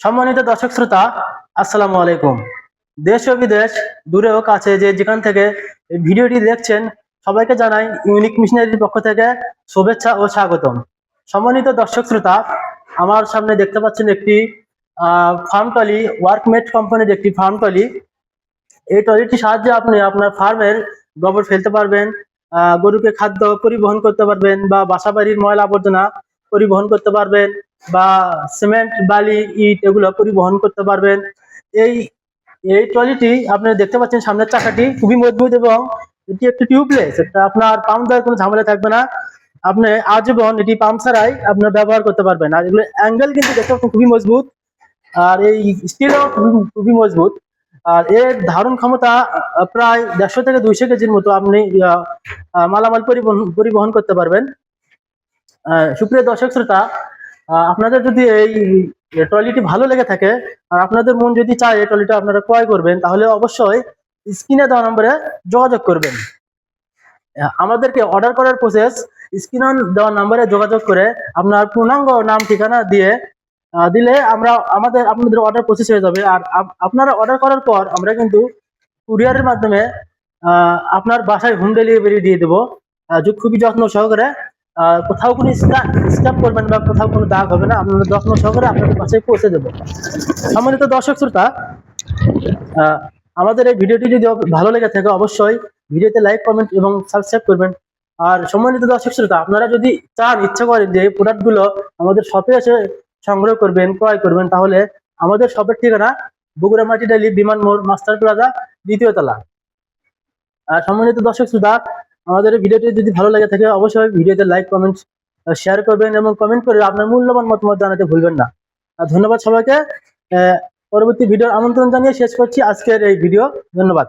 সম্মানিত দর্শক শ্রোতা, আসসালামু আলাইকুম। দেশ ও বিদেশ, দূরে ও কাছে যে যেখান থেকে এই ভিডিওটি দেখছেন, সবাইকে জানাই ইউনিক মিশনারির পক্ষ থেকে শুভেচ্ছা ও স্বাগতম। সম্মানিত দর্শক শ্রোতা, আমার সামনে দেখতে পাচ্ছেন একটি ফার্ম ট্রলি, ওয়ার্কমেট কোম্পানির একটি ফার্ম ট্রলি। এই ট্রলিটির সাহায্যে আপনি আপনার ফার্মের গোবর ফেলতে পারবেন, গরুকে খাদ্য পরিবহন করতে পারবেন, বা বাসা বাড়ির ময়লা আবর্জনা পরিবহন করতে পারবেন, বা সিমেন্ট বালি ইট এগুলো পরিবহন করতে পারবেন। এই এই ট্রলিটি আপনি দেখতে পাচ্ছেন, সামনের চাকাটি খুবই মজবুত এবং এটি একটি টিউবলেস। এটা আপনার পাম্প দেওয়ার কোনো ঝামেলা থাকবে না। আপনি আজীবন এটি পাম্প ছাড়াই আপনার ব্যবহার করতে পারবেন। আর এগুলো অ্যাঙ্গেল কিন্তু দেখতে পাচ্ছেন খুবই মজবুত, আর এই স্টিলও খুবই মজবুত। আর এর ধারণ ক্ষমতা প্রায় 150 থেকে 200 কেজির মতো আপনি মালামাল পরিবহন করতে পারবেন। সুপ্রিয় দর্শক শ্রোতা, আপনাদের যদি এই ট্রলিটি ভালো লেগে থাকে আর আপনাদের মন যদি চায় এই ট্রলিটা আপনারা ক্রয় করবেন, তাহলে অবশ্যই স্ক্রিনে দেওয়া নম্বরে যোগাযোগ করবেন। আমাদেরকে অর্ডার করার প্রসেস, স্ক্রিনে দেওয়া নম্বরে যোগাযোগ করে আপনার পূর্ণাঙ্গ নাম ঠিকানা দিলে আপনাদের অর্ডার প্রসেস হয়ে যাবে। আর আপনারা অর্ডার করার পর আমরা কিন্তু কুরিয়ারের মাধ্যমে আপনার বাসায় হোম ডেলিভারি দিয়ে দেবো, খুবই যত্ন সহকারে। কোথাও কোনো স্ক্যাপ করবেন বা কোথাও কোনো দাগ হবে না, আপনারা যত্ন সহকারে আপনাদের বাসায় পৌঁছে দেবো। সম্মানিত দর্শক শ্রোতা, আমাদের এই ভিডিওটি যদি ভালো লেগে থাকে অবশ্যই ভিডিওতে লাইক, কমেন্ট এবং সাবস্ক্রাইব করবেন। আর সম্মানিত দর্শক শ্রোতা, আপনারা যদি ইচ্ছা করেন যে এই প্রোডাক্টগুলো আমাদের শপে এসে সংগ্রহ করবেন, ক্রয় করবেন, তাহলে আমাদের শপের ঠিকানা বগুড়া মাটিডালি, বিমান মোড়, মাস্টার প্লাজা, 2য় তলা। আর সম্মানিত দর্শক শ্রোতা, আমাদের এই ভিডিওটি যদি ভালো লাগে থাকে অবশ্যই ভিডিওতে লাইক, কমেন্ট, শেয়ার করবেন এবং কমেন্ট করে আপনার মূল্যবান মতামত জানাতে ভুলবেন না। ধন্যবাদ সবাইকে। পরবর্তী ভিডিওর আমন্ত্রণ জানিয়ে শেষ করছি আজকের এই ভিডিও। ধন্যবাদ।